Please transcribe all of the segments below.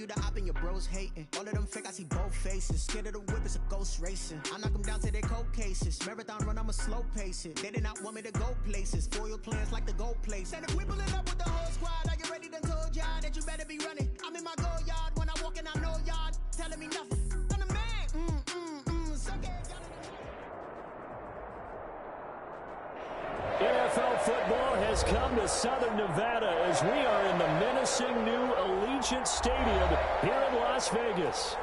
you the op and your bros hating. All of them fake, I see both faces. Scared of the whip, it's a ghost racing. I knock them down to their cold cases. Marathon run, I'ma slow pace it. They did not want me to go places. Foil plans like the gold place. And if we pulling up with the whole squad, are you ready? Done told y'all that you better be running. I'm in my go yard. When I walk in, I know y'all telling me nothing. I'm the man. Suck it. NFL football has come to Southern Nevada as we are in the menacing new Allegiant Stadium here in Las Vegas.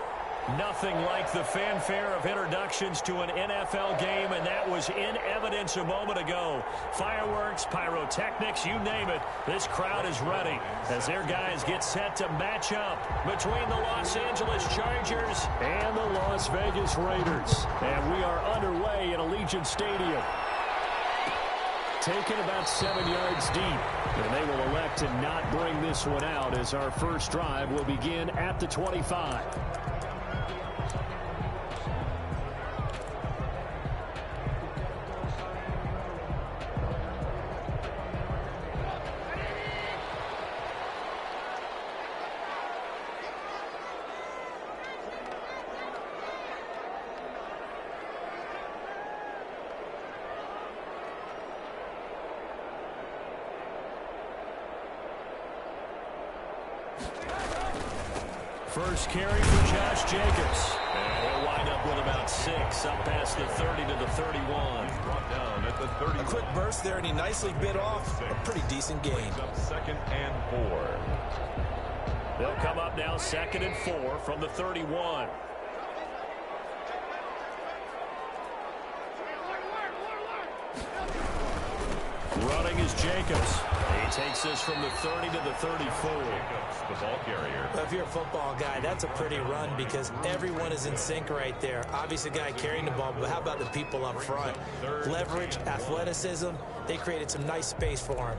Nothing like the fanfare of introductions to an NFL game, and that was in evidence a moment ago. Fireworks, pyrotechnics, you name it. This crowd is ready as their guys get set to match up between the Los Angeles Chargers and the Las Vegas Raiders. And we are underway in Allegiant Stadium. Taken about 7 yards deep, and they will elect to not bring this one out as our first drive will begin at the 25. First carry for Josh Jacobs. And he'll wind up with about 6, up past the 30 to the 31. Brought down at the 30. A quick burst there, and he nicely bit off a pretty decent gain. Second and 4. They'll come up now 2nd and 4 from the 31. Running is Jacobs. He takes this from the 30 to the 34. Jacobs, the ball carrier. Well, if you're a football guy, that's a pretty run because everyone is in sync right there. Obviously, the guy carrying the ball, but how about the people up front? Leverage, athleticism, they created some nice space for him.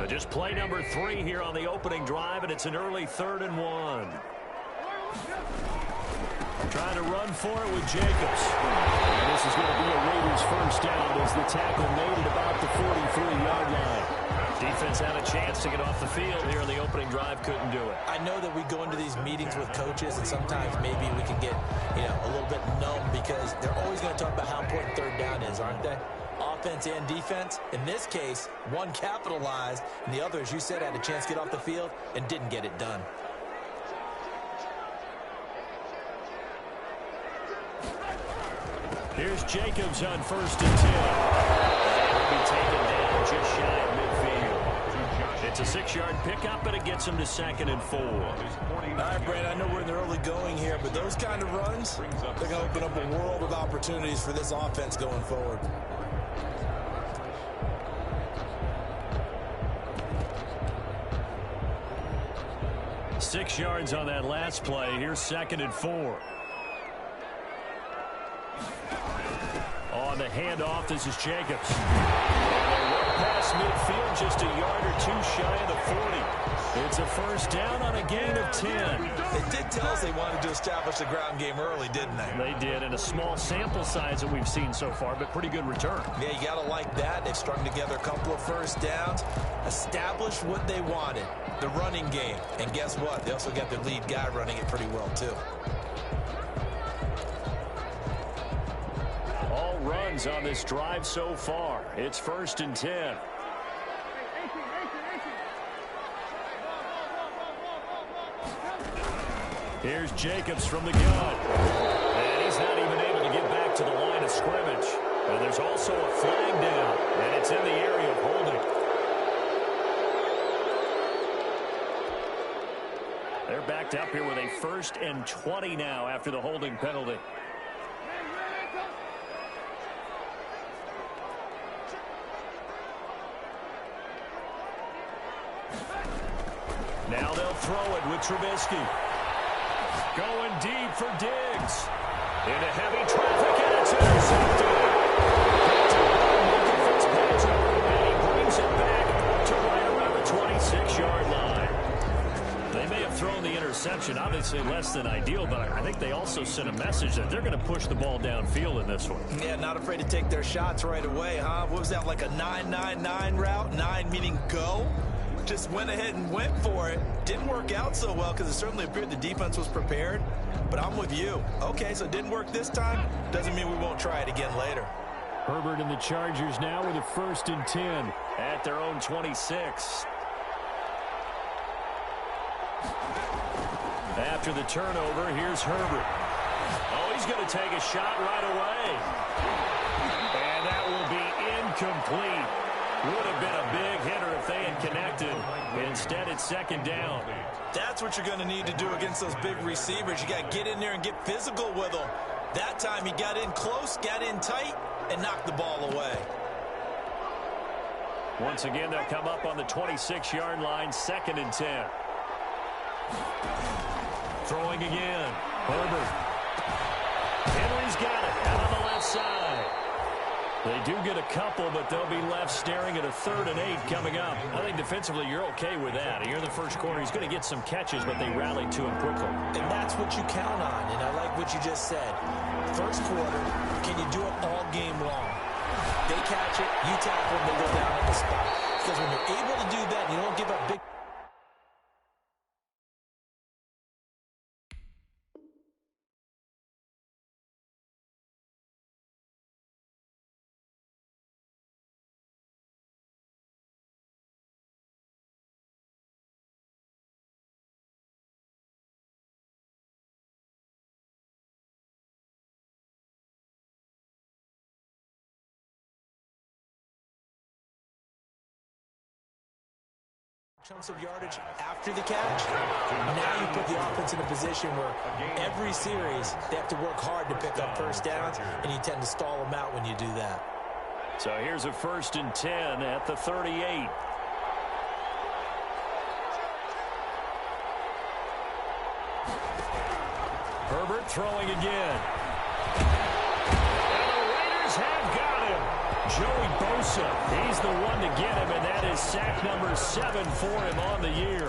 Just play number 3 here on the opening drive, and it's an early 3rd and 1. Trying to run for it with Jacobs. And this is going to be a Raiders first down as the tackle made it about the 43-yard line. Defense had a chance to get off the field here in the opening drive, couldn't do it. I know that we go into these meetings with coaches, and sometimes maybe we can get, a little bit numb because they're always going to talk about how important 3rd down is, aren't they? Offense and defense. In this case, one capitalized, and the other, as you said, had a chance to get off the field and didn't get it done. Here's Jacobs on 1st and 10. He'll be taken down just shy of midfield. It's a 6-yard pickup, and it gets him to 2nd and 4. All right, Brad, I know we're in the early going here, but those kind of runs, they're going to open up a world of opportunities for this offense going forward. 6 yards on that last play. Here's 2nd and 4. On the handoff, this is Jacobs. Past midfield, just a yard or 2 shy of the 40. It's a first down on a gain of 10. They did tell us they wanted to establish the ground game early, didn't they? They did, in a small sample size that we've seen so far, but pretty good return. Yeah, you got to like that. They've strung together a couple of first downs, established what they wanted, the running game. And guess what? They also got their lead guy running it pretty well, too. All runs on this drive so far. It's 1st and 10. Here's Jacobs from the gun. And he's not even able to get back to the line of scrimmage. And there's also a flag down, and it's in the area of holding. They're backed up here with a 1st and 20 now after the holding penalty. Now they'll throw it with Trubisky. Going deep for Diggs. Into heavy traffic, and it's intercepted. And he brings it back to right around the 26 26-yard line. They may have thrown the interception, obviously less than ideal, but I think they also sent a message that they're going to push the ball downfield in this one. Yeah, not afraid to take their shots right away, huh? What was that, like a 9-9-9 route? 9 meaning go? Just went ahead and went for it. Didn't work out so well because it certainly appeared the defense was prepared. But I'm with you. Okay, so it didn't work this time. Doesn't mean we won't try it again later. Herbert and the Chargers now with a 1st and 10 at their own 26. After the turnover, here's Herbert. Oh, he's going to take a shot right away. And that will be incomplete. Would have been a big hitter if they had connected. Instead, it's 2nd down. That's what you're going to need to do against those big receivers. You got to get in there and get physical with them. That time he got in close, got in tight, and knocked the ball away. Once again, they'll come up on the 26-yard line, 2nd and 10. Throwing again. Herbert. Henry's got it out on the left side. They do get a couple, but they'll be left staring at a 3rd and 8 coming up. I think defensively you're okay with that. Here in the first quarter, he's going to get some catches, but they rallied to him quickly. And that's what you count on, and I like what you just said. First quarter, can you do it all game long? They catch it, you tackle them, they go down on the spot. Because when you're able to do that, you don't give up big... chunks of yardage after the catch. Now you put the offense in a position where every series they have to work hard to pick up 1st downs, and you tend to stall them out when you do that. So here's a 1st and 10 at the 38. Herbert throwing again. And the Raiders have got him. Joey Bosa, he's the one to get him, and that is sack number 7 for him on the year.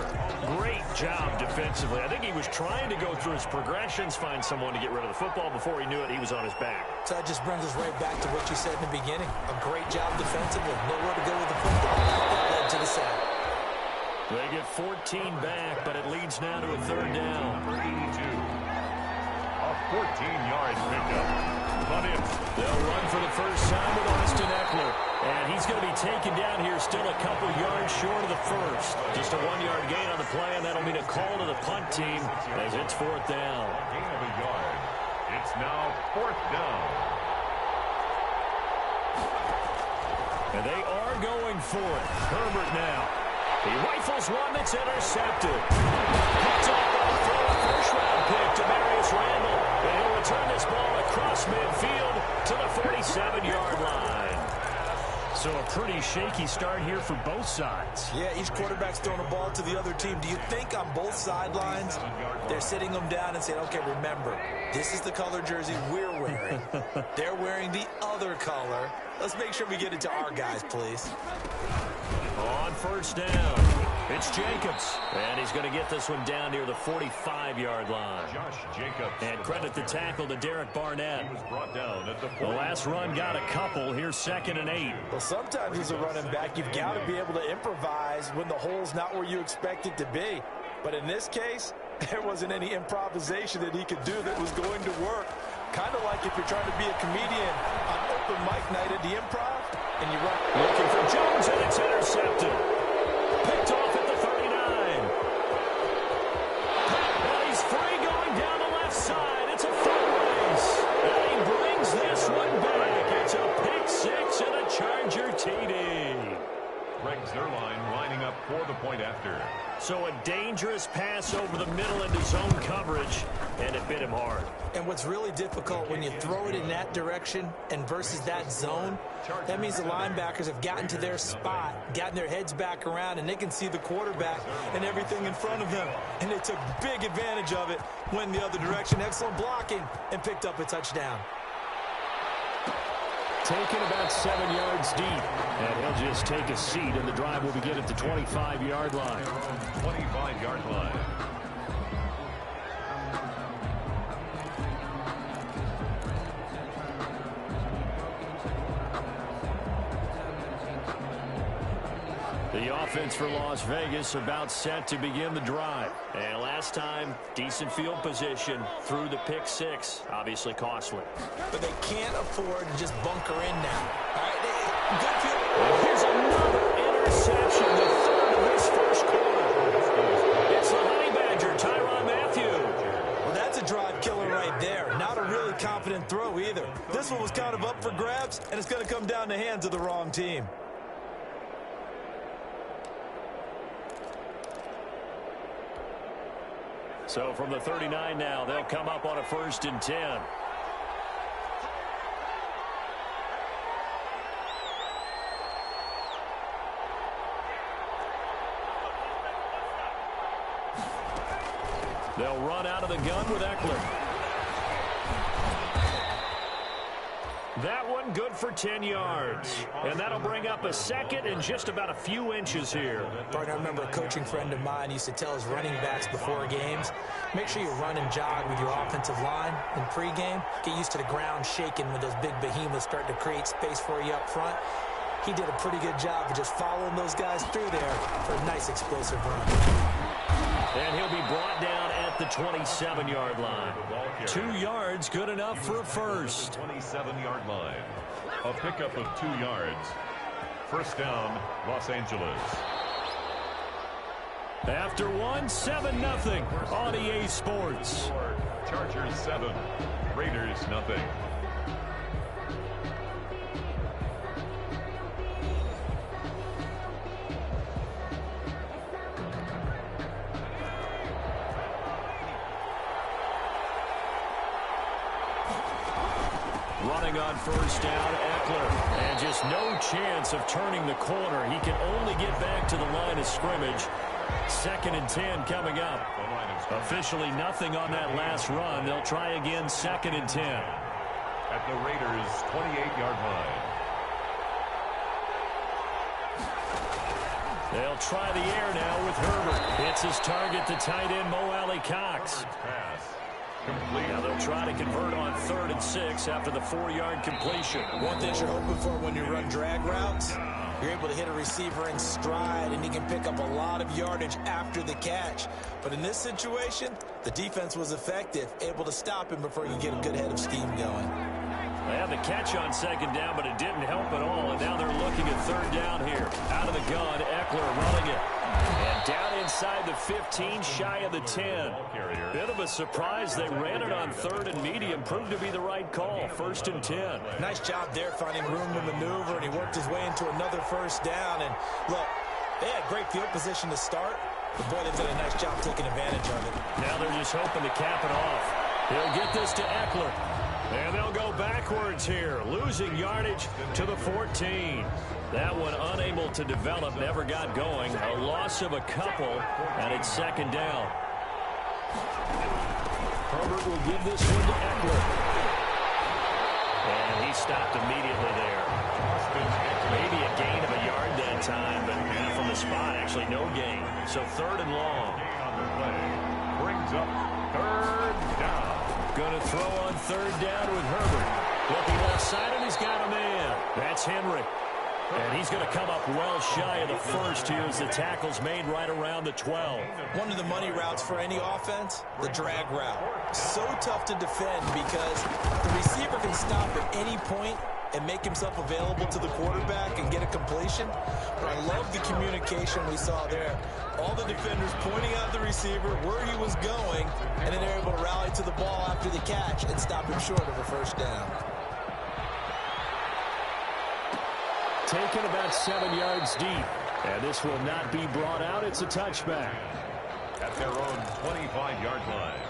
Great job defensively. I think he was trying to go through his progressions, find someone to get rid of the football. Before he knew it, he was on his back. So that just brings us right back to what you said in the beginning. A great job defensively. Nowhere to go with the football. That led to the sack. They get 14 back, but it leads now to a 3rd down. 82. A 14-yard pickup. They'll run for the first time with Austin Eckler. And he's going to be taken down here still a couple yards short of the first. Just a 1-yard gain on the play, and that'll mean a call to the punt team as it's 4th down. Gain of a yard. It's now 4th down. And they are going for it. Herbert now. He rifles one that's intercepted. Picked off on the throw, a first-round pick to Marius Randall. And he'll return this ball across midfield to the 47-yard line. So a pretty shaky start here for both sides. Yeah, each quarterback's throwing a ball to the other team. Do you think on both sidelines they're sitting them down and saying, okay, remember, this is the color jersey we're wearing. They're wearing the other color. Let's make sure we get it to our guys, please. On 1st down, it's Jacobs. And he's going to get this one down near the 45-yard line. Josh Jacobs. And credit the tackle to Derek Barnett. He was brought down at the The last run got a couple. Here's 2nd and 8. Well, sometimes as a running back, you've got to be able to improvise when the hole's not where you expect it to be. But in this case, there wasn't any improvisation that he could do that was going to work. Kind of like if you're trying to be a comedian on open mic night at the Improv, and you run. Looking for Jones, and it's intercepted. Picked off at the 39. And he's free going down the left side. It's a foot race. And he brings this one back. It's a pick 6 and a Charger TD. Greg Zuerlein lining up for the point after. So a dangerous pass over the middle into zone coverage, and it bit him hard. And what's really difficult when you throw it in that direction and versus that zone, that means the linebackers have gotten to their spot, gotten their heads back around, and they can see the quarterback and everything in front of them. And they took big advantage of it, went the other direction. Excellent blocking, and picked up a touchdown. taken about 7 yards deep. And he'll just take a seat, and the drive will begin at the 25-yard line. 25-yard line. The offense for Las Vegas about set to begin the drive. And last time, decent field position through the pick six. Obviously costly. But they can't afford to just bunker in now. All right, good field. Here's another interception, the third of this first quarter. It's the Honey Badger, Tyrann Mathieu. Well, that's a drive killer right there. Not a really confident throw either. This one was kind of up for grabs, and it's going to come down the hands of the wrong team. So from the 39 now, they'll come up on a 1st and 10. They'll run out of the gun with Eckler. That one good for 10 yards. And that'll bring up a second and just about a few inches here. Partner, I remember a coaching friend of mine used to tell his running backs before games, make sure you run and jog with your offensive line in pregame. Get used to the ground shaking when those big behemoths start to create space for you up front. He did a pretty good job of just following those guys through there for a nice explosive run. And he'll be brought down at the 27-yard line. 2 yards, good enough for a first. 27-yard line. A pickup of 2 yards. First down, Los Angeles. After one, 7-0 on EA Sports. Chargers 7, Raiders nothing. Running on first down, Eckler. And just no chance of turning the corner. He can only get back to the line of scrimmage. 2nd and 10 coming up. Officially nothing on that last run. They'll try again 2nd and 10. At the Raiders' 28-yard line. They'll try the air now with Herbert. It's his target, the tight end, Mo Alley-Cox. Pass. Complete. Now they'll try to convert on 3rd and 6 after the 4-yard completion. One thing you're hoping for when you run drag routes, you're able to hit a receiver in stride, and he can pick up a lot of yardage after the catch. But in this situation, the defense was effective, able to stop him before he could get a good head of steam going. They had the catch on 2nd down, but it didn't help at all. And now they're looking at 3rd down here. Out of the gun, Eckler running it. And down inside the 15, shy of the 10. Bit of a surprise. They ran it on 3rd and medium. Proved to be the right call. 1st and 10. Nice job there finding room to maneuver, and he worked his way into another 1st down. And look, they had great field position to start, but boy, they've done a nice job taking advantage of it. Now they're just hoping to cap it off. He'll get this to Eckler. And they'll go backwards here, losing yardage to the 14. That one unable to develop, never got going. A loss of a couple, and it's 2nd down. Herbert will give this one to Eckler. And he stopped immediately there. Maybe a gain of a yard that time, but from the spot, actually no gain. So 3rd and long. On the play. Brings up 3rd down. Going to throw on 3rd down with Herbert. Looking left side, and he's got a man. That's Henry. And he's going to come up well shy of the first here as the tackle's made right around the 12. One of the money routes for any offense, the drag route. So tough to defend because the receiver can stop at any point and make himself available to the quarterback and get a completion. But I love the communication we saw there. All the defenders pointing out the receiver, where he was going, and then they're able to rally to the ball after the catch and stop him short of a 1st down. Taken about 7 yards deep. And this will not be brought out. It's a touchback. At their own 25-yard line.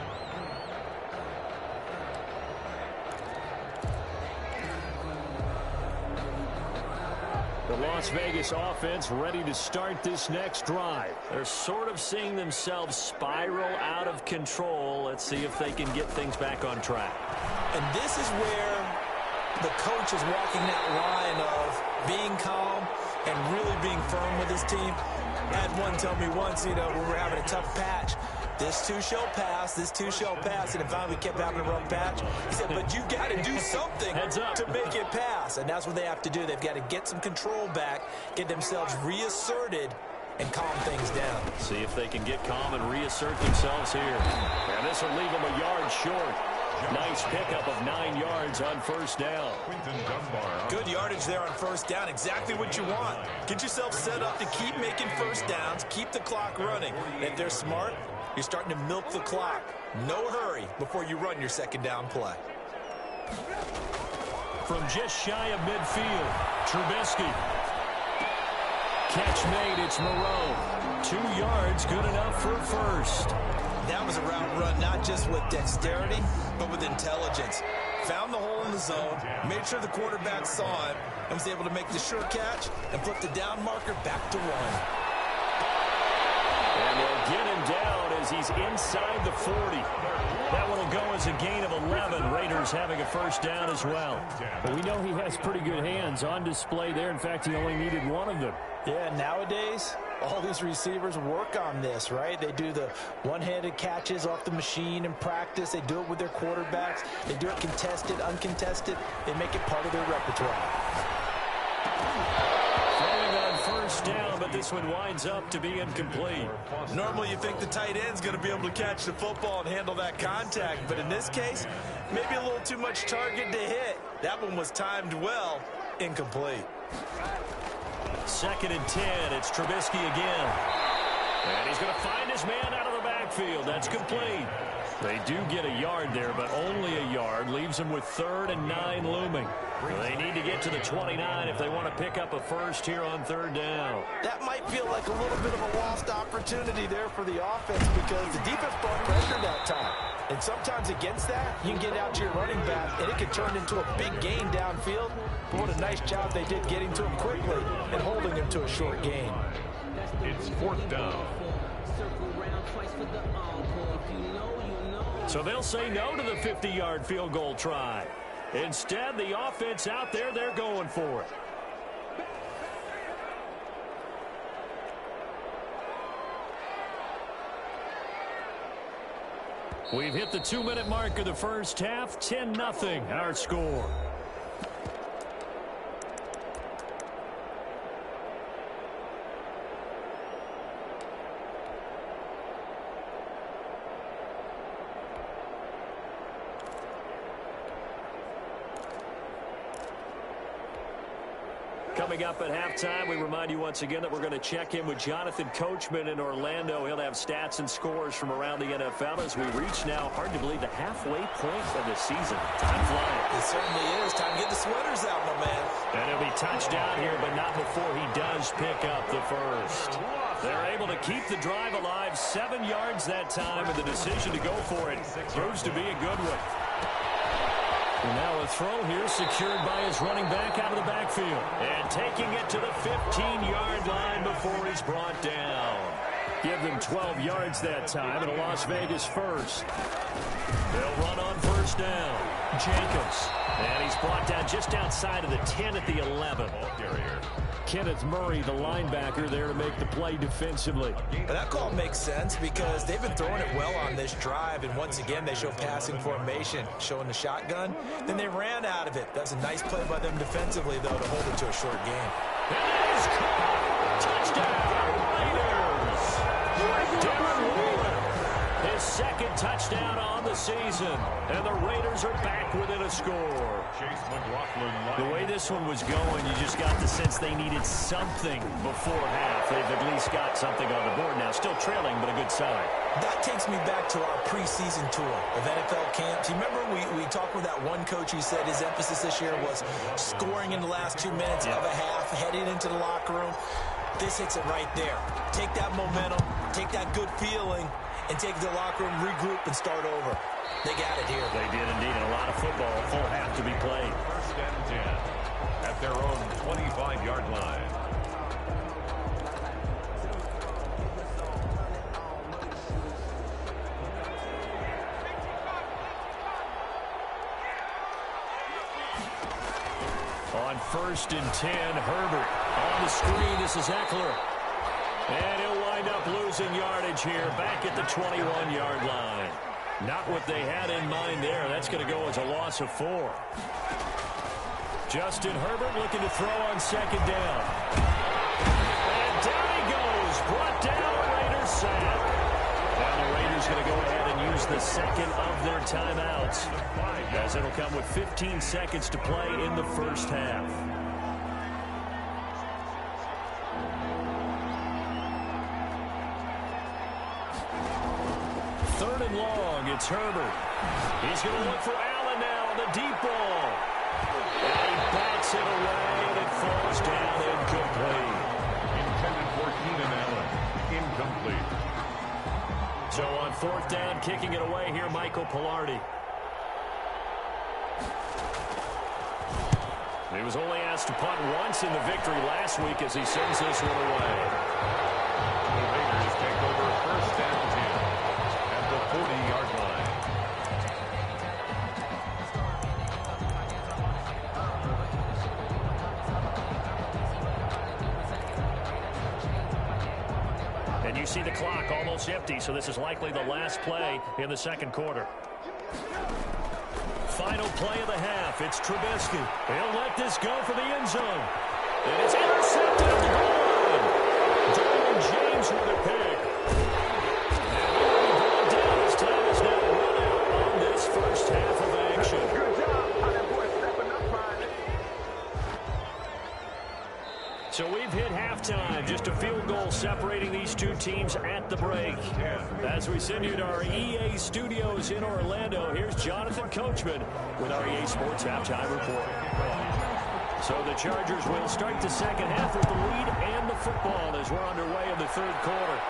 The Las Vegas offense ready to start this next drive. They're sort of seeing themselves spiral out of control. Let's see if they can get things back on track. And this is where the coach is walking that line of being calm and really being firm with his team. I had one tell me once, when we were having a tough patch, this too shall pass, this too shall pass, and finally we kept having a rough patch. He said, but you got to do something to make it pass, and that's what they have to do. They've got to get some control back, get themselves reasserted, and calm things down. See if they can get calm and reassert themselves here. And this will leave them a yard short. Nice pickup of 9 yards on first down. Good yardage there on first down. Exactly what you want. Get yourself set up to keep making first downs, keep the clock running. And if they're smart, you're starting to milk the clock. No hurry before you run your second down play. From just shy of midfield, Trubisky. Catch made, it's Moreau. 2 yards, good enough for first. That was a route run, not just with dexterity, but with intelligence. Found the hole in the zone, made sure the quarterback saw it, and was able to make the sure catch and flip the down marker back to 1. And they'll get him down as he's inside the 40. That one will go as a gain of 11. Raiders having a first down as well. But we know he has pretty good hands on display there. In fact, he only needed one of them. Yeah, nowadays, all these receivers work on this, right? They do the one-handed catches off the machine in practice. They do it with their quarterbacks. They do it contested, uncontested. They make it part of their repertoire. Throwing on first down, but this one winds up to be incomplete. Normally you think the tight end's going to be able to catch the football and handle that contact, but in this case, maybe a little too much target to hit. That one was timed well, incomplete. 2nd and 10, it's Trubisky again. And he's going to find his man out of the backfield. That's complete. They do get a yard there, but only a yard. Leaves them with 3rd and 9 looming. They need to get to the 29 if they want to pick up a first here on 3rd down. That might feel like a little bit of a lost opportunity there for the offense because the defense brought pressure that time. And sometimes against that, you can get out to your running back, and it can turn into a big gain downfield. But what a nice job they did getting to him quickly and holding him to a short gain. It's 4th down. So they'll say no to the 50-yard field goal try. Instead, the offense out there, they're going for it. We've hit the 2-minute mark of the first half. 10-0 our score. Coming up at halftime, we remind you once again that we're going to check in with Jonathan Coachman in Orlando. He'll have stats and scores from around the NFL as we reach now, hard to believe, the halfway point of the season. Time flying. It certainly is. Time to get the sweaters out, my man. And he'll be touchdown here, but not before he does pick up the first. They're able to keep the drive alive, 7 yards that time, and the decision to go for it proves to be a good one. And now a throw here secured by his running back out of the backfield. And taking it to the 15-yard line before he's brought down. Give them 12 yards that time and a Las Vegas first. They'll run on first down. Jacobs. And he's brought down just outside of the 10 at the 11. Kenneth Murray, the linebacker, there to make the play defensively. But that call makes sense because they've been throwing it well on this drive, and once again they show passing formation, showing the shotgun. Then they ran out of it. That's a nice play by them defensively, though, to hold it to a short game. And it is caught! Touchdown, Raiders! Darren Waller, his 2nd touchdown on the season, and the Raiders are back within a score. The way this one was going, you just got the sense they needed something before half. They've at least got something on the board now. Still trailing, but a good sign. That takes me back to our preseason tour of NFL camps. You remember we talked with that one coach who said his emphasis this year was scoring in the last 2 minutes of a half, heading into the locker room. This hits it right there. Take that momentum, take that good feeling, and take the locker room, regroup, and start over. They got it here. They did indeed, and a lot of football, a full half to be played. 1st and 10 at their own 25-yard line. 1st and 10. Herbert on the screen. This is Eckler. And he'll wind up losing yardage here back at the 21-yard line. Not what they had in mind there. That's going to go as a loss of 4. Justin Herbert looking to throw on 2nd down. And down he goes. Brought down. Raiders sack. Now the Raiders going to go ahead and use the second of their timeouts, as it'll come with 15 seconds to play in the first half. Third and long, it's Herbert. He's going to look for Allen now on the deep ball. And he bats it away, and it falls down incomplete. Intended for Keenan Allen. Incomplete. So on 4th down, kicking it away here, Michael Palardy. He was only asked to punt once in the victory last week as he sends this one away. The Raiders take over 1st and 10 at the 40-yard line. And you see the clock almost empty, so this is likely the last play in the second quarter. Final play of the half. It's Trubisky. He'll let this go for the end zone. And it's intercepted at the goal line. Derwin James with a pick. And brought down as time is now run out on this first half of action. So we've hit halftime. Just a field goal separating these two teams at the break. As we send you to our EA studios in Orlando, here's Jonathan Coachman with our EA Sports Halftime Report. So the Chargers will start the second half with the lead and the football as we're underway in the third quarter.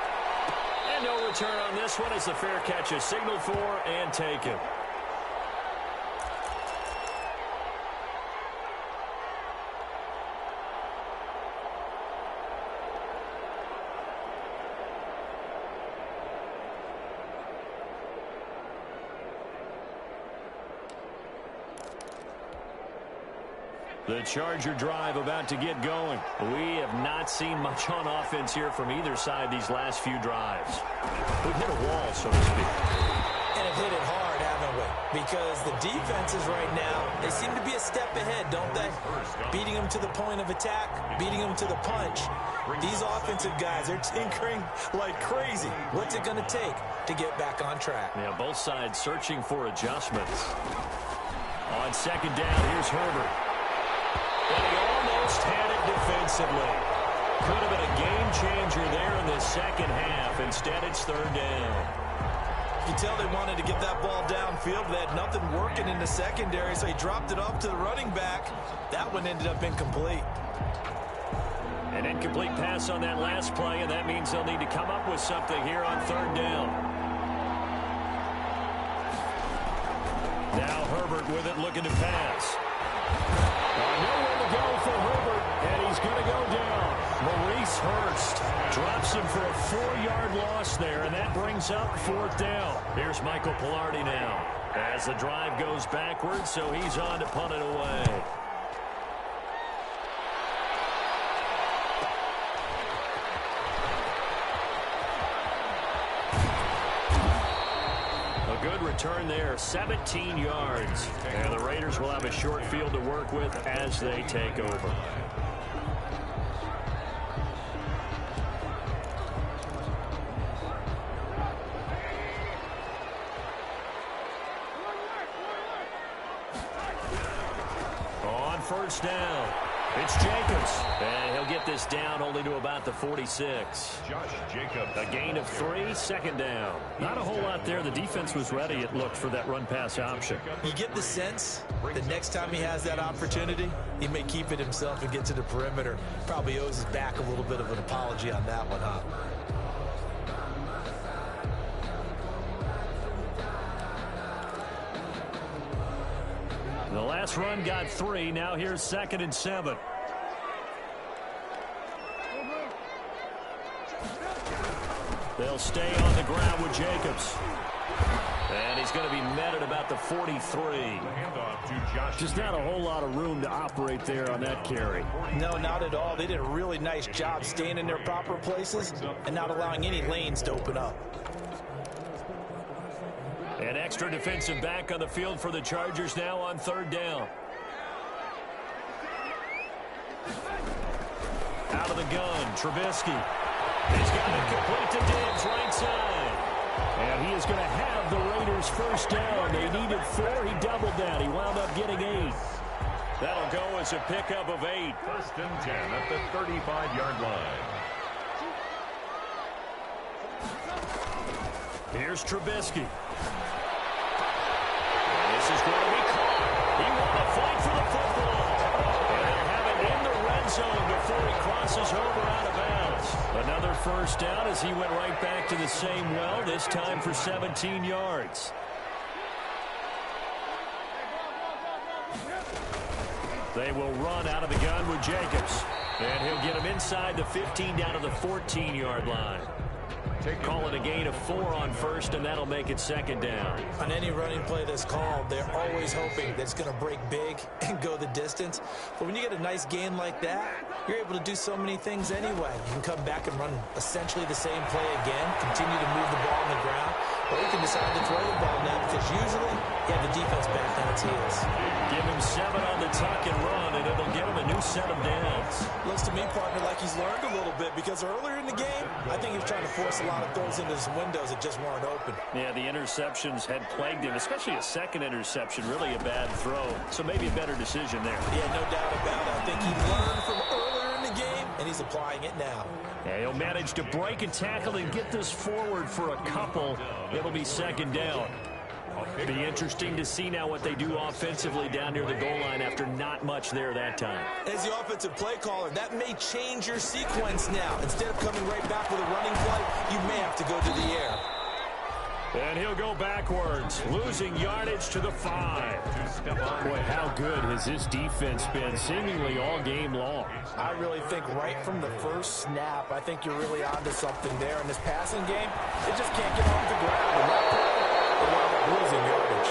And no return on this one as the fair catch is signaled for and taken. The Charger drive about to get going. We have not seen much on offense here from either side these last few drives. We've hit a wall, so to speak. And have hit it hard, haven't we? Because the defenses right now, they seem to be a step ahead, don't they? Beating them to the point of attack, beating them to the punch. These offensive guys, they're tinkering like crazy. What's it going to take to get back on track? Yeah, both sides searching for adjustments. On 2nd down, here's Herbert. And he almost had it defensively. Could have been a game changer there in the second half. Instead, it's 3rd down. You can tell they wanted to get that ball downfield. They had nothing working in the secondary, so he dropped it off to the running back. That one ended up incomplete. An incomplete pass on that last play, and that means they'll need to come up with something here on 3rd down. Now Herbert with it, looking to pass. Nowhere to go for Herbert, and he's going to go down. Maurice Hurst drops him for a 4-yard loss there, and that brings up 4th down. Here's Michael Palardy now as the drive goes backwards, so he's on to punt it away. Good return there, 17 yards. And the Raiders will have a short field to work with as they take over. On 1st down, it's Jacobs. And he'll get this down only to about the 46. Josh Jacobs. A gain of 3, 2nd down. Not a whole lot there. The defense was ready, it looked, for that run-pass option. You get the sense the next time he has that opportunity, he may keep it himself and get to the perimeter. Probably owes his back a little bit of an apology on that one, huh? The last run got 3. Now here's 2nd and 7. They'll stay on the ground with Jacobs. And he's going to be met at about the 43. Handoff to Josh. Just not a whole lot of room to operate there on that carry. No, not at all. They did a really nice job staying in their proper places and not allowing any lanes to open up. An extra defensive back on the field for the Chargers now on 3rd down. Out of the gun, Trubisky. He's got it complete to Diggs, right side. And he is going to have the Raiders first down. They needed 4. He doubled that. He wound up getting 8. That'll go as a pickup of 8. 1st and 10 at the 35-yard line. Here's Trubisky. This is going to be caught. He won the fight for the football. And they'll have it in the red zone before he crosses over out of bounds. Another first down as he went right back to the same well, this time for 17 yards. They will run out of the gun with Jacobs. And he'll get him inside the 15 down to the 14-yard line. Call it a gain of 4 on 1st, and that'll make it 2nd down. On any running play that's called, they're always hoping that it's going to break big and go the distance. But when you get a nice gain like that, you're able to do so many things anyway. You can come back and run essentially the same play again, continue to move the ball on the ground, or you can decide to throw the ball now because usually you have the defense back on its heels. Give him 7 on the tuck and run, and it'll give him a new set of downs. Looks to me, partner, like he's learned a little bit because earlier in the game, I think he was trying to force a lot of throws into some windows that just weren't open. Yeah, the interceptions had plagued him, especially a second interception, really a bad throw. So maybe a better decision there. Yeah, no doubt about it. I think he learned from earlier in the game, and he's applying it now. Yeah, he'll manage to break a tackle and get this forward for a couple. It'll be 2nd down. Be interesting to see now what they do offensively down near the goal line after not much there that time. As the offensive play caller, that may change your sequence now. Instead of coming right back with a running play, you may have to go to the air. And he'll go backwards, losing yardage to the 5. Boy, how good has this defense been seemingly all game long? I really think right from the first snap, I think you're really onto something there. In this passing game, they just can't get off the ground. And that play, they wind up losing yardage.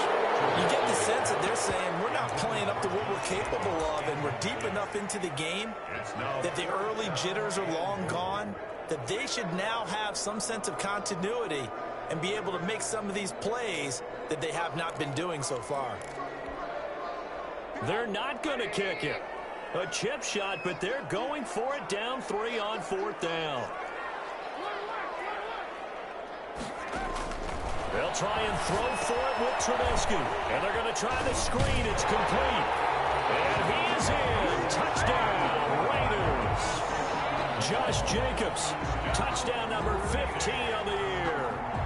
You get the sense that they're saying we're not playing up to what we're capable of, and we're deep enough into the game that the early jitters are long gone, that they should now have some sense of continuity and be able to make some of these plays that they have not been doing so far. They're not going to kick it. A chip shot, but they're going for it down 3 on 4th down. They'll try and throw for it with Trubisky. And they're going to try the screen. It's complete. And he is in. Touchdown, Raiders. Josh Jacobs, touchdown number 15 on the year.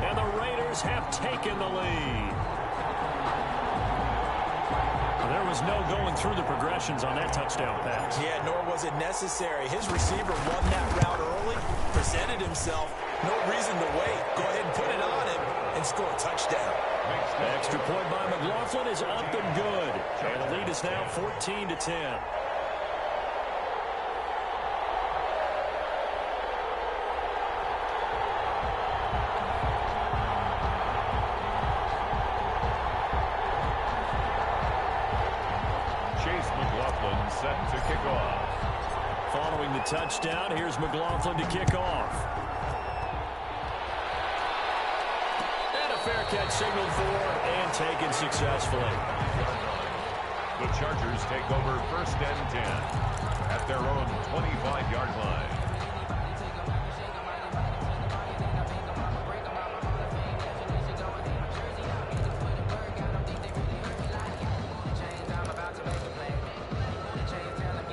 And the Raiders have taken the lead. There was no going through the progressions on that touchdown pass. Yeah, nor was it necessary. His receiver won that route early, presented himself. No reason to wait. Go ahead and put it on him and score a touchdown. Extra point by McLaughlin is up and good. And the lead is now 14-10. Set to kick off. Following the touchdown, here's McLaughlin to kick off. And a fair catch signaled for and taken successfully. The Chargers take over 1st and 10 at their own 25-yard line.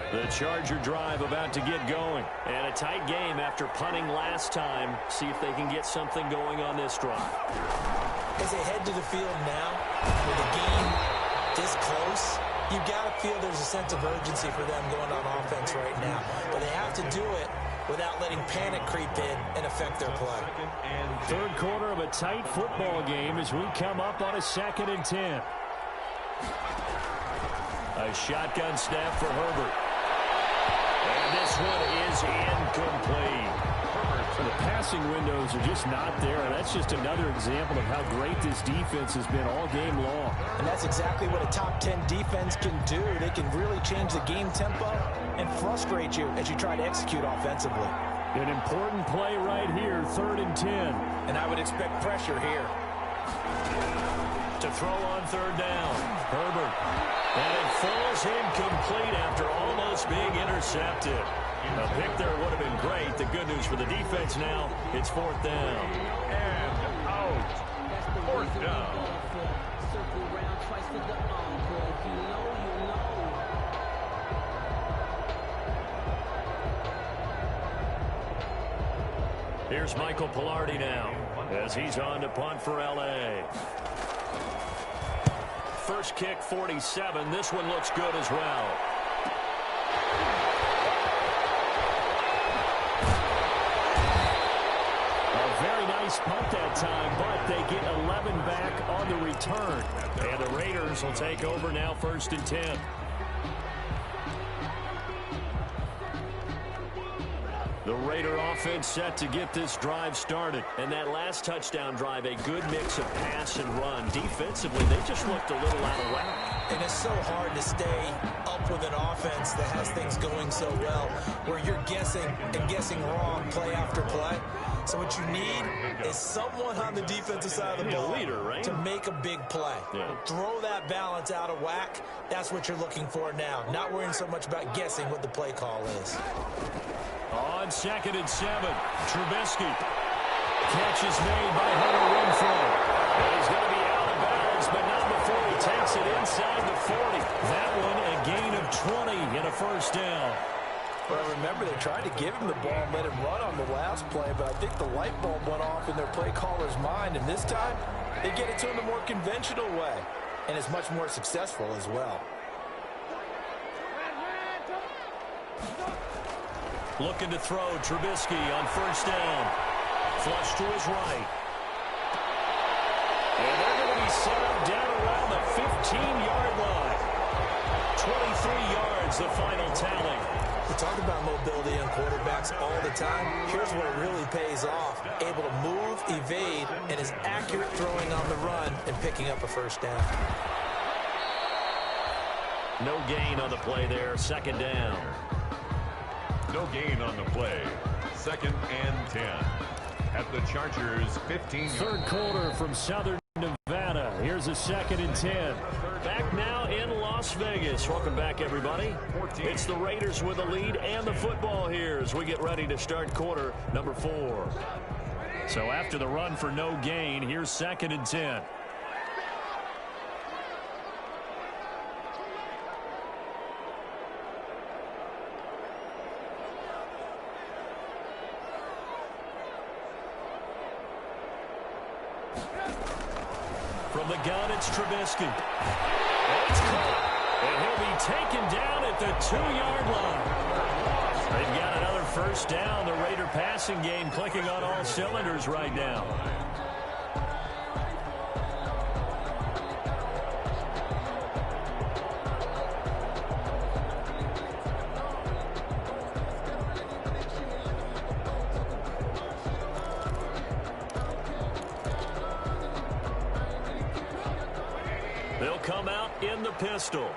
The Charger drive about to get going. And a tight game after punting last time. See if they can get something going on this drive. As they head to the field now, with the game this close, you've got to feel there's a sense of urgency for them going on offense right now. But they have to do it without letting panic creep in and affect their play. 3rd quarter of a tight football game as we come up on a 2nd and 10. A shotgun snap for Herbert. And this one is incomplete. Herbert The passing windows are just not there, and that's just another example of how great this defense has been all game long. And that's exactly what a top 10 defense can do. They can really change the game tempo and frustrate you as you try to execute offensively. An important play right here, 3rd and 10. And I would expect pressure here. To throw on 3rd down. Herbert. And it falls incomplete after almost being intercepted. A pick there would have been great. The good news for the defense now, it's 4th down. And out. 4th down. Here's Michael Palardy now as he's on to punt for L.A. First kick, 47. This one looks good as well. A very nice punt that time, but they get 11 back on the return. And the Raiders will take over now, 1st and 10. The Raider offense set to get this drive started. And that last touchdown drive, a good mix of pass and run. Defensively, they just looked a little out of whack. And it's so hard to stay up with an offense that has things going so well, where you're guessing and guessing wrong play after play. So what you need is someone on the defensive side of the ball to make a big play. Yeah. Throw that balance out of whack. That's what you're looking for now. Not worrying so much about guessing what the play call is. On 2nd and 7, Trubisky. Catch is made by Hunter Renfrow. And he's going to be out of bounds, but not before he takes it inside the 40. That one a gain of 20 and a 1st down. Well, remember, they tried to give him the ball and let him run on the last play, but I think the light bulb went off in their play caller's mind, and this time they get it to him the more conventional way, and it's much more successful as well. Looking to throw, Trubisky on 1st down. Flush to his right. And they're going to be set up down around the 15-yard line. 23 yards, the final tally. We talk about mobility on quarterbacks all the time. Here's where it really pays off. Able to move, evade, and is accurate throwing on the run and picking up a 1st down. No gain on the play there. 2nd down. No gain on the play. 2nd and 10. At the Chargers' 15. 3rd quarter from Southern Nevada. Here's a 2nd and 10. Back now in Las Vegas. Welcome back, everybody. It's the Raiders with the lead and the football here as we get ready to start quarter number 4. So after the run for no gain, here's 2nd and 10. From the gun, it's Trubisky. And it's caught. And he'll be taken down at the 2-yard line. They've got another 1st down. The Raider passing game clicking on all cylinders right now. They'll come out in the pistol.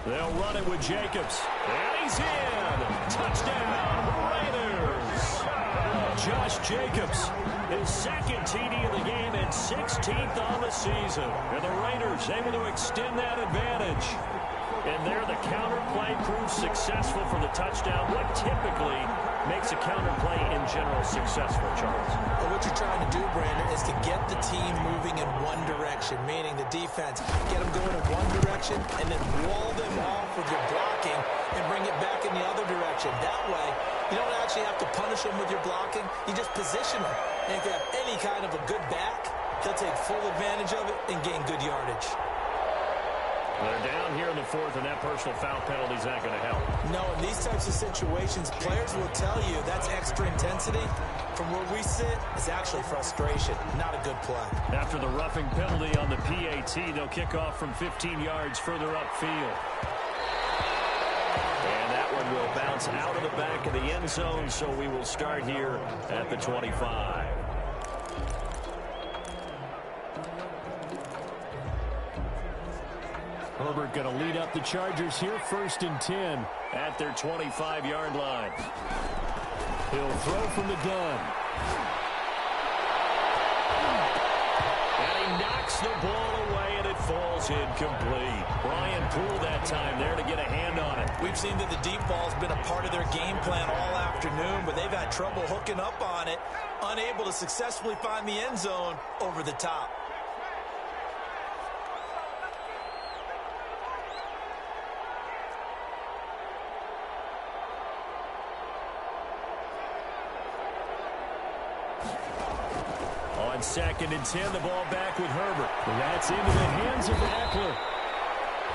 They'll run it with Jacobs. And he's in. Touchdown, Raiders. Josh Jacobs, his 2nd TD of the game and 16th on the season. And the Raiders able to extend that advantage. And there the counter play proves successful for the touchdown. What typically makes a counter play in general successful, Charles? Well, what you're trying to do, Brandon, is to get the team moving in one direction, meaning the defense, get them going in one direction and then wall them off with your blocking and bring it back in the other direction. That way, you don't actually have to punish them with your blocking. You just position them. And if you have any kind of a good back, he'll take full advantage of it and gain good yardage. They're down here in the 4th, and that personal foul penalty is not going to help. No, in these types of situations, players will tell you that's extra intensity. From where we sit, it's actually frustration, not a good play. After the roughing penalty on the PAT, they'll kick off from 15 yards further upfield. And that one will bounce It's out of the back of the end zone, so we will start here at the 25. Herbert going to lead up the Chargers here, 1st and 10 at their 25-yard line. He'll throw from the gun. And he knocks the ball away, and it falls incomplete. Brian Poole that time there to get a hand on it. We've seen that the deep ball's been a part of their game plan all afternoon, but they've had trouble hooking up on it, unable to successfully find the end zone over the top. On 2nd and 10, the ball back with Herbert. That's into the hands of Eckler.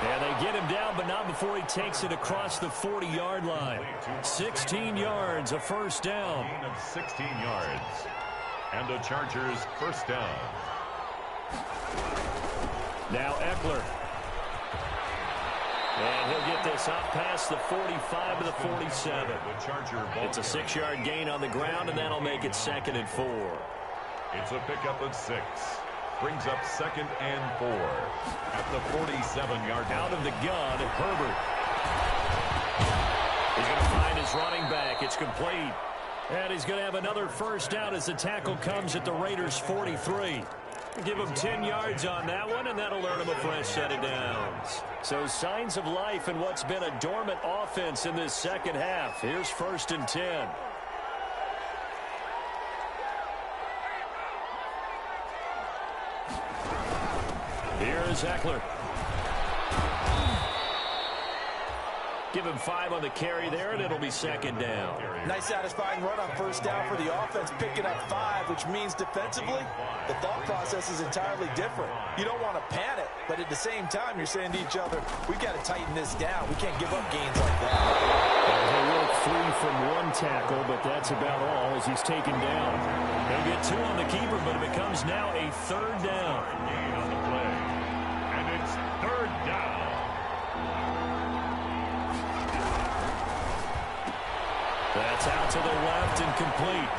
And they get him down, but not before he takes it across the 40-yard line. 16 yards, a first down. Gain of 16 yards. And the Chargers first down. Now Eckler. And he'll get this up past the 45 to the 47. It's a 6-yard gain on the ground, and that'll make it 2nd and 4. It's a pickup of 6. Brings up 2nd and 4 at the 47-yard line. Out of the gun, Herbert. He's going to find his running back. It's complete. And he's going to have another first down as the tackle comes at the Raiders' 43. Give him 10 yards on that one, and that'll earn him a fresh set of downs. So signs of life in what's been a dormant offense in this second half. Here's 1st and 10. Here's Eckler. Give him 5 on the carry there, and it'll be 2nd down. Nice satisfying run on first down for the offense, picking up 5, which means defensively, the thought process is entirely different. You don't want to panic, but at the same time, you're saying to each other, we've got to tighten this down. We can't give up gains like that. He'll work free from one tackle, but that's about all as he's taken down. He'll get 2 on the keeper, but it becomes now a 3rd down. Gain on the play. And it's 3rd down. That's out to the left and complete.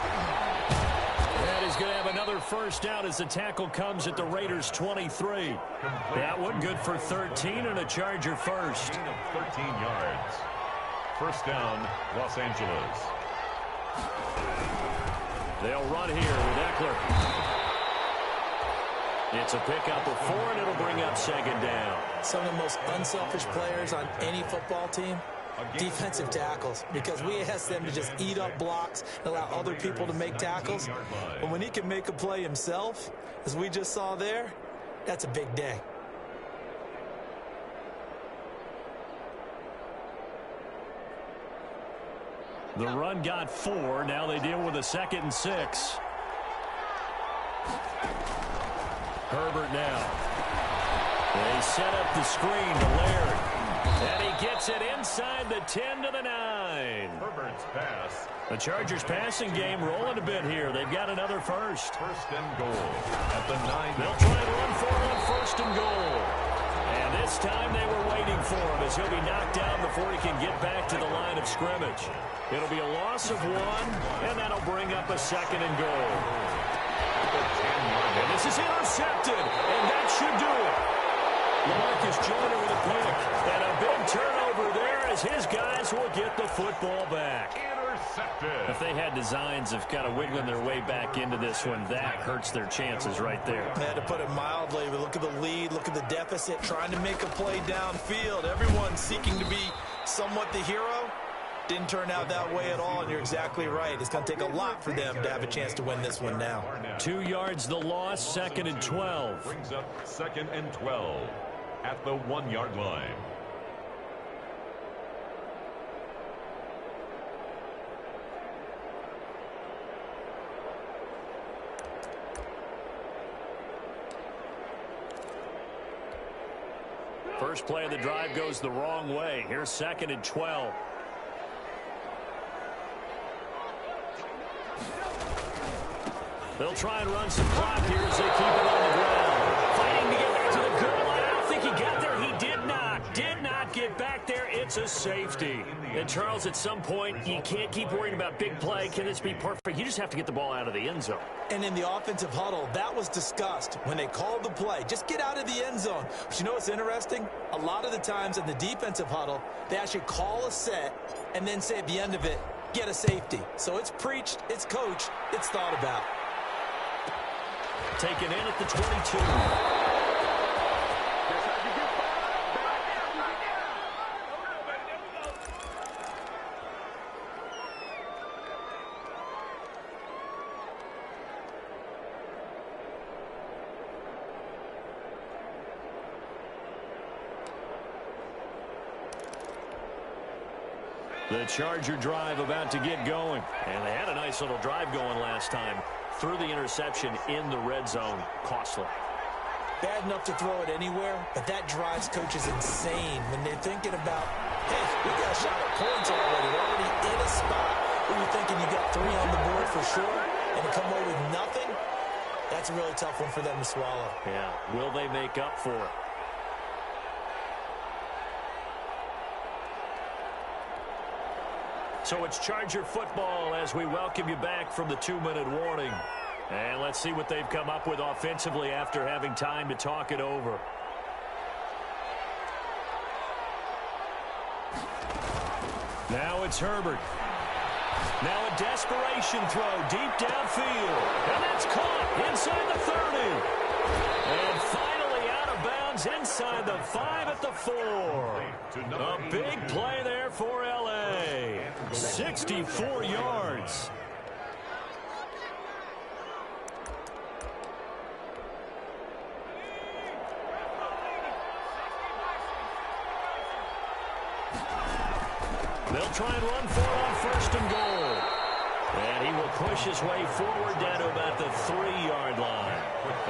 And he's going to have another first down as the tackle comes at the Raiders' 23. That one good for 13 and a Charger first. Gain of 13 yards. First down, Los Angeles. They'll run here with Eckler. It's a pickup of 4, and it'll bring up 2nd down. Some of the most unselfish players on any football team, defensive tackles, because we ask them to just eat up blocks and allow other people to make tackles. But when he can make a play himself, as we just saw there, that's a big day. The run got 4. Now they deal with a 2nd and 6. Herbert now. They set up the screen to Laird. And he gets it inside the 10 to the 9. Herbert's pass. The Chargers passing game rolling a bit here. They've got another first. 1st and goal at the 9. They'll try and run for it on 1st and goal. And this time they were waiting for him as he'll be knocked down before he can get back to the line of scrimmage. It'll be a loss of 1, and that'll bring up a 2nd and goal. And this is intercepted, and that should do it. LaMarcus Joyner with a pick, and a big turnover there as his guys will get the football back. Intercepted. If they had designs of kind of wiggling their way back into this one, that hurts their chances right there. I had to put it mildly, but look at the lead, look at the deficit, trying to make a play downfield. Everyone seeking to be somewhat the hero. Didn't turn out that way at all, and you're exactly right. It's going to take a lot for them to have a chance to win this one now. 2 yards the loss, 2nd and 12. Brings up 2nd and 12 at the 1-yard line. First play of the drive goes the wrong way. Here's 2nd and 12. They'll try and run some clock here as they keep it on the ground. Fighting to get back to the goal line. I don't think he got there. He did not. Did not get back there. It's It's a safety. And, Charles, at some point, you can't keep worrying about big play. Can this be perfect? You just have to get the ball out of the end zone. And in the offensive huddle, that was discussed when they called the play. Just get out of the end zone. But you know what's interesting? A lot of the times in the defensive huddle, they actually call a set and then say at the end of it, get a safety. So it's preached, it's coached, it's thought about. Taken in at the 22. The Charger drive about to get going. And they had a nice little drive going last time. Through the interception in the red zone. Costly. Bad enough to throw it anywhere, but that drives coaches insane when they're thinking about, hey, we got a shot at points already. We're already in a spot where you're thinking you got 3 on the board for sure, and to come away with nothing, that's a really tough one for them to swallow. Yeah, will they make up for it? So it's Charger football as we welcome you back from the 2-minute warning. And let's see what they've come up with offensively after having time to talk it over. Now it's Herbert. Now a desperation throw deep downfield. And that's caught inside the 30. And finally out of bounds inside the 5 at the 4. A big play there for L.A. 64 yards. They'll try and run for it on 1st and goal. And he will push his way forward down to about the 3-yard line.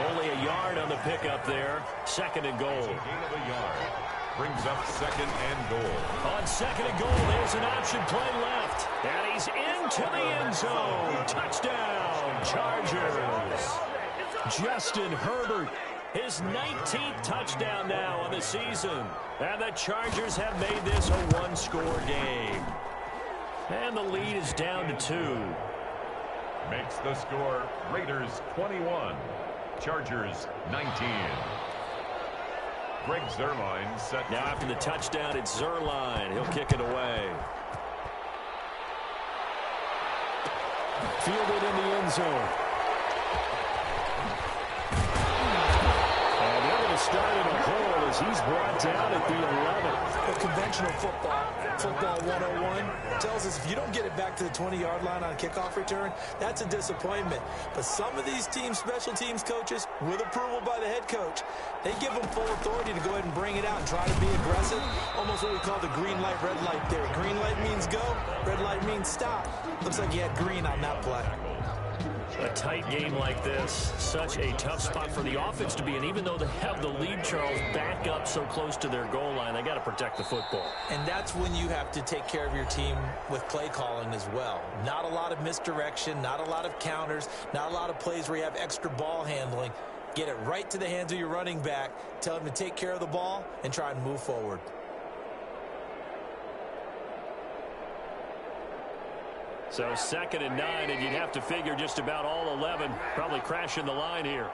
Only a yard on the pickup there. 2nd and goal. Gain of a yard. Brings up 2nd and goal. On 2nd and goal, there's an option play left. And he's into the end zone. Touchdown, Chargers. Justin Herbert. His 19th touchdown now on the season. And the Chargers have made this a one-score game. And the lead is down to 2. Makes the score Raiders 21, Chargers 19. Greg Zuerlein set. Now after the touchdown, it's Zuerlein. He'll kick it away. Fielded in the end zone. And they're going to start in a hole as he's brought down at the 11. Well, conventional football 101, tells us if you don't get it back to the 20-yard line on a kickoff return, that's a disappointment. But some of these teams, special teams coaches, with approval by the head coach, they give them full authority to go ahead and bring it out and try to be aggressive. Almost what we call the green light, red light theory. Green light means go, red light means stop. Looks like he had green on that play. A tight game like this, such a tough spot for the offense to be in. Even though they have the lead, Charles, back up so close to their goal line, they got to protect the football. And that's when you have to take care of your team with play calling as well. Not a lot of misdirection, not a lot of counters, not a lot of plays where you have extra ball handling. Get it right to the hands of your running back, tell him to take care of the ball, and try and move forward. So 2nd and 9, and you'd have to figure just about all 11 probably crashing the line here.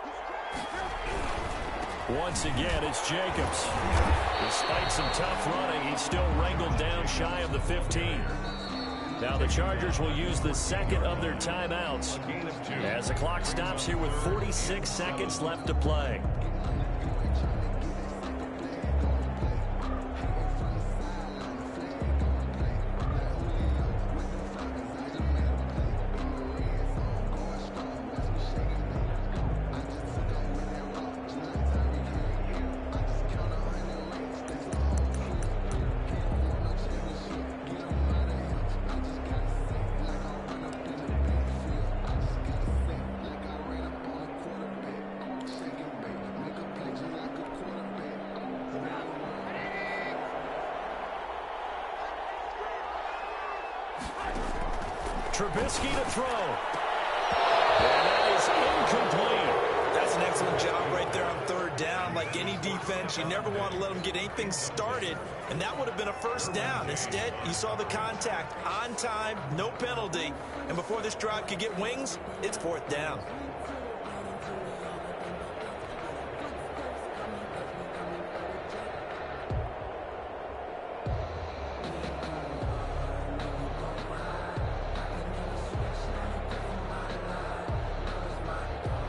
Once again, it's Jacobs. Despite some tough running, he's still wrangled down shy of the 15. Now the Chargers will use the 2nd of their timeouts as the clock stops here with 46 seconds left to play. Trubisky to throw. And that is incomplete. That's an excellent job right there on 3rd down. Like any defense, defense. You never want to let them get anything started, and that would have been a first down. Instead, you saw the contact on time, no penalty, and before this drive could get wings, it's fourth down.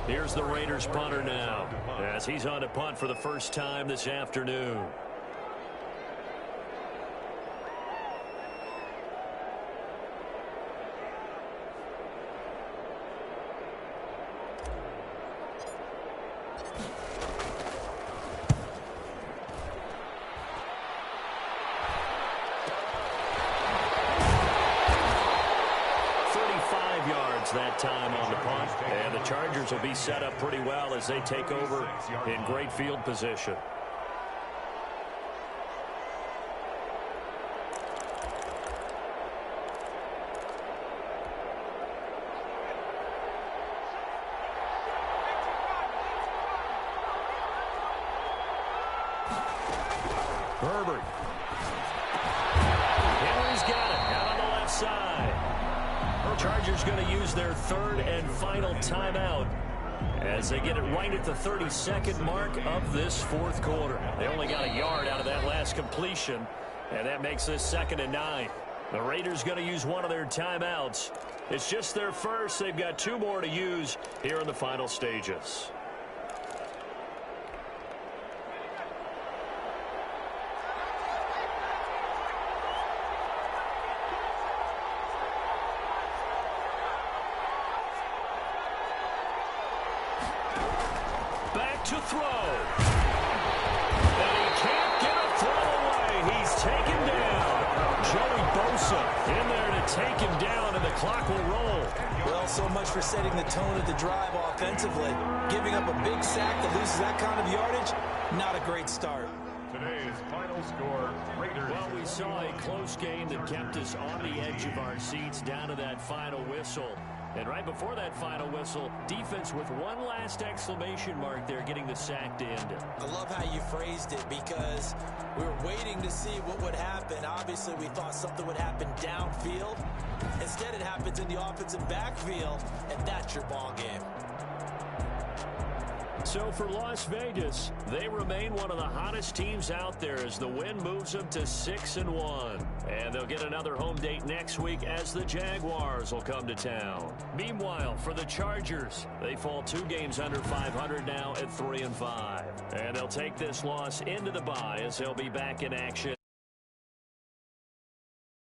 Here's the Raiders punter now, as he's on to punt for the first time this afternoon. That time on the punt, and the Chargers will be set up pretty well as they take over in great field position. Herbert. Henry's got it out on the left side. Chargers going to use their third and final timeout as they get it right at the 32nd mark of this fourth quarter. They only got a yard out of that last completion, and that makes this 2nd and 9. The Raiders going to use one of their timeouts. It's just their first. They've got 2 more to use here in the final stages. To throw. And he can't get a throw away. He's taken down. Joey Bosa in there to take him down, and the clock will roll. Well, so much for setting the tone of the drive offensively. Giving up a big sack that loses that kind of yardage, not a great start. Today's final score, Raiders. Well, we saw a close game that kept us on the edge of our seats down to that final whistle. And right before that final whistle, defense with one last exclamation mark there, getting the sack to end it. I love how you phrased it, because we were waiting to see what would happen. Obviously, we thought something would happen downfield. Instead, it happens in the offensive backfield, and that's your ball game. So for Las Vegas, they remain one of the hottest teams out there as the win moves them to 6-1. And they'll get another home date next week as the Jaguars will come to town. Meanwhile, for the Chargers, they fall 2 games under 500 now at 3-5. And they'll take this loss into the bye as they'll be back in action